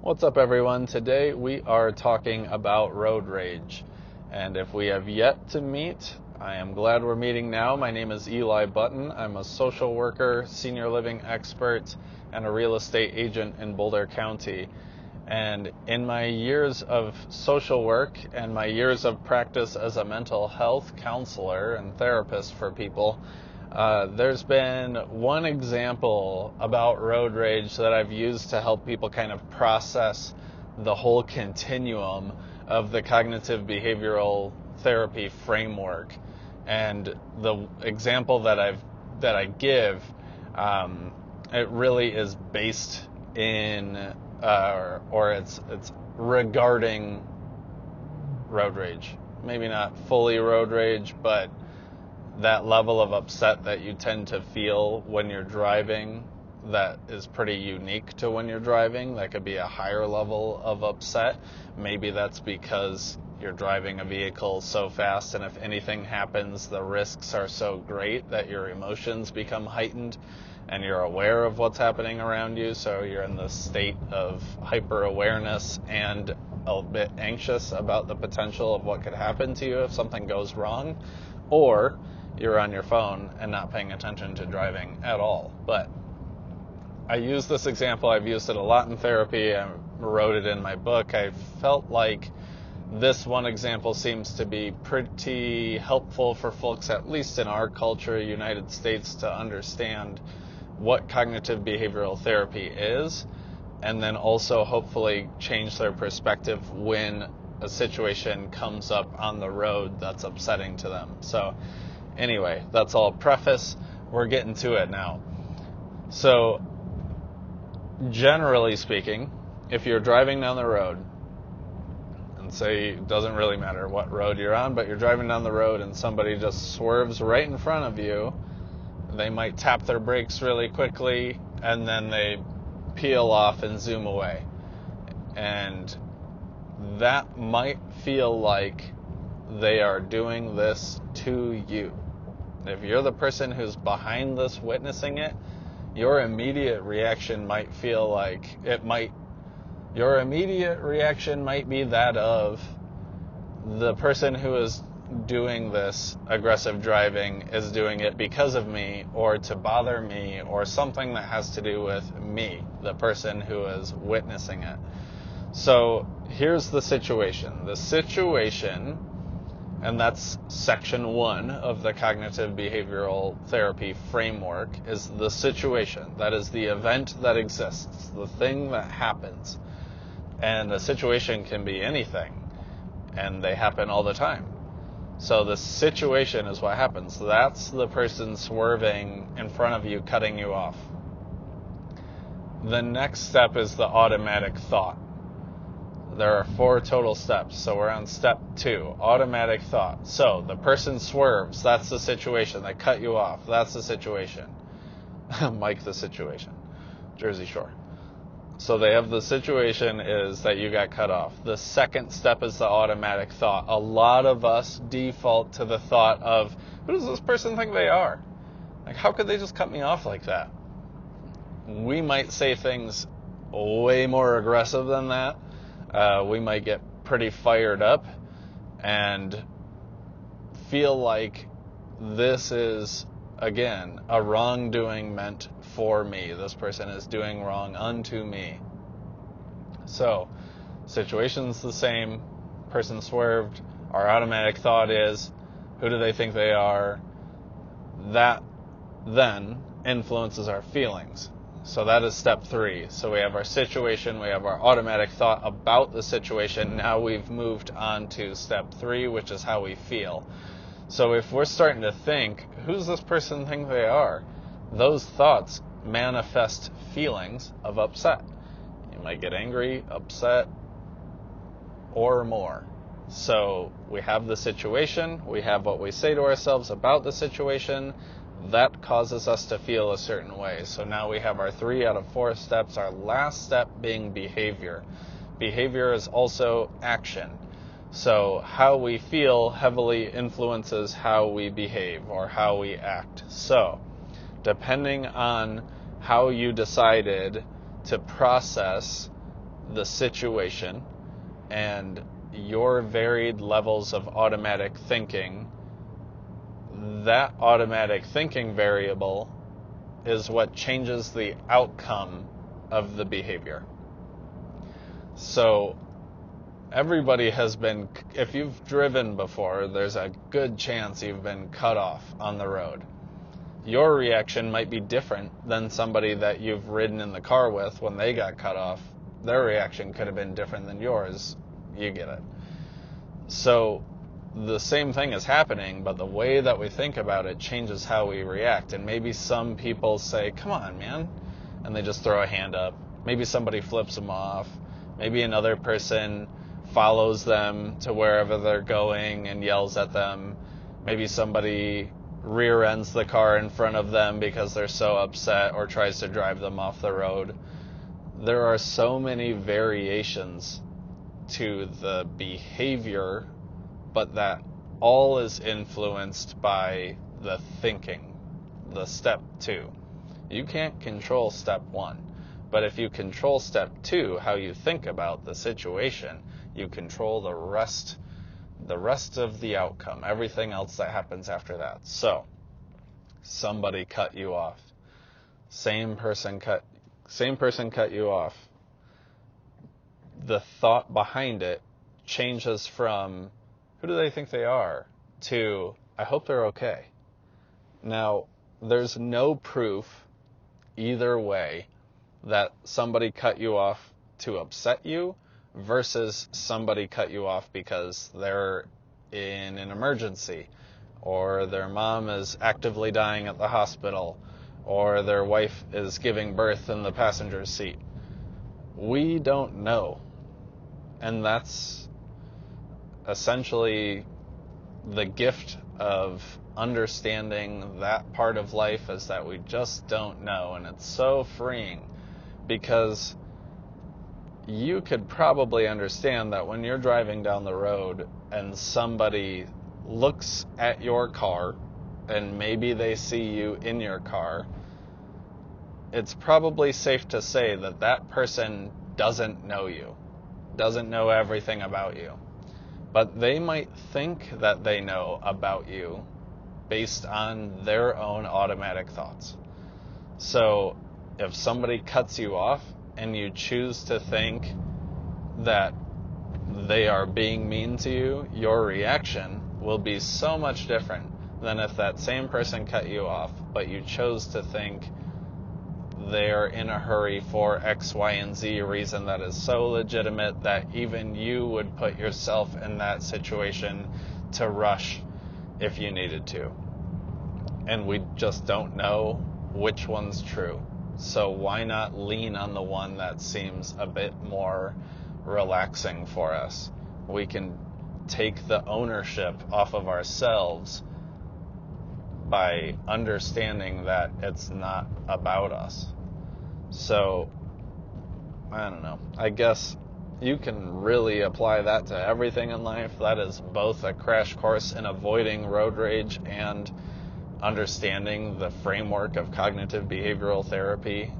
What's up, everyone? Today we are talking about road rage. And if we have yet to meet, I am glad we're meeting now. My name is Eli Button. I'm a social worker, senior living expert, and a real estate agent in Boulder County. And in my years of social work and my years of practice as a mental health counselor and therapist for people, there's been one example about road rage that I've used to help people kind of process the whole continuum of the cognitive behavioral therapy framework. And the example that I give, it really is based in or it's regarding road rage. Maybe not fully road rage, but that level of upset that you tend to feel when you're driving that is pretty unique to when you're driving. That could be a higher level of upset. Maybe that's because you're driving a vehicle so fast, and if anything happens, the risks are so great that your emotions become heightened and you're aware of what's happening around you. So you're in this state of hyper awareness and a bit anxious about the potential of what could happen to you if something goes wrong. Or you're on your phone and not paying attention to driving at all. But I use this example. I've used it a lot in therapy. I wrote it in my book. I felt like this one example seems to be pretty helpful for folks, at least in our culture, United States, to understand what cognitive behavioral therapy is, and then also hopefully change their perspective when a situation comes up on the road that's upsetting to them. So anyway, that's all preface. We're getting to it now. So generally speaking, if you're driving down the road, and say it doesn't really matter what road you're on, but you're driving down the road and somebody just swerves right in front of you, they might tap their brakes really quickly and then they peel off and zoom away. And that might feel like they are doing this to you. If you're the person who's behind this witnessing it, your immediate reaction might feel like your immediate reaction might be that of the person who is doing this aggressive driving is doing it because of me or to bother me or something that has to do with me, the person who is witnessing it. So here's the situation. The situation, and that's section 1 of the cognitive behavioral therapy framework, is the situation. That is the event that exists, the thing that happens. And a situation can be anything, and they happen all the time. So the situation is what happens. That's the person swerving in front of you, cutting you off. The next step is the automatic thought. There are 4 total steps, so we're on step 2, automatic thought. So the person swerves, that's the situation. They cut you off, that's the situation. Mike the situation, Jersey Shore. So they have the situation is that you got cut off. The second step is the automatic thought. A lot of us default to the thought of, who does this person think they are? Like, how could they just cut me off like that? We might say things way more aggressive than that. We might get pretty fired up and feel like this is, again, a wrongdoing meant for me. This person is doing wrong unto me. So, situation's the same. Person swerved. Our automatic thought is, who do they think they are? That then influences our feelings. So that is step 3. So we have our situation, we have our automatic thought about the situation. Now we've moved on to step 3, which is how we feel. So if we're starting to think, who's this person think they are? Those thoughts manifest feelings of upset. You might get angry, upset, or more. So we have the situation, we have what we say to ourselves about the situation. That causes us to feel a certain way. So now we have our 3 out of 4 steps, our last step being behavior. Behavior is also action. So how we feel heavily influences how we behave or how we act. So depending on how you decided to process the situation and your varied levels of automatic thinking, that automatic thinking variable is what changes the outcome of the behavior. So everybody has been, if you've driven before, there's a good chance you've been cut off on the road. Your reaction might be different than somebody that you've ridden in the car with when they got cut off. Their reaction could have been different than yours. You get it. So the same thing is happening, but the way that we think about it changes how we react. And maybe some people say, come on, man, and they just throw a hand up. Maybe somebody flips them off. Maybe another person follows them to wherever they're going and yells at them. Maybe somebody rear ends the car in front of them because they're so upset, or tries to drive them off the road. There are so many variations to the behavior, but that all is influenced by the thinking, the step 2. You can't control step 1, but if you control step 2, how you think about the situation, you control the rest of the outcome, everything else that happens after that. So, somebody cut you off. Same person cut you off. The thought behind it changes from, who do they think they are, to, I hope they're okay. Now, there's no proof either way that somebody cut you off to upset you versus somebody cut you off because they're in an emergency, or their mom is actively dying at the hospital, or their wife is giving birth in the passenger seat. We don't know. And that's essentially the gift of understanding that part of life, is that we just don't know. And it's so freeing, because you could probably understand that when you're driving down the road and somebody looks at your car and maybe they see you in your car, it's probably safe to say that that person doesn't know you, doesn't know everything about you. But they might think that they know about you based on their own automatic thoughts. So if somebody cuts you off and you choose to think that they are being mean to you, your reaction will be so much different than if that same person cut you off, but you chose to think they're in a hurry for X, Y, and Z reason that is so legitimate that even you would put yourself in that situation to rush if you needed to. And we just don't know which one's true. So why not lean on the one that seems a bit more relaxing for us? We can take the ownership off of ourselves by understanding that it's not about us. So, I don't know. I guess you can really apply that to everything in life. That is both a crash course in avoiding road rage and understanding the framework of cognitive behavioral therapy.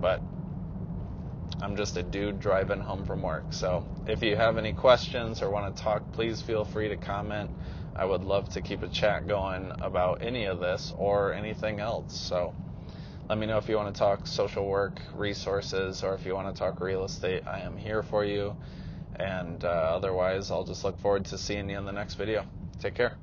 But I'm just a dude driving home from work. So if you have any questions or want to talk, please feel free to comment. I would love to keep a chat going about any of this or anything else. So let me know if you want to talk social work, resources, or if you want to talk real estate. I am here for you. And otherwise, I'll just look forward to seeing you in the next video. Take care.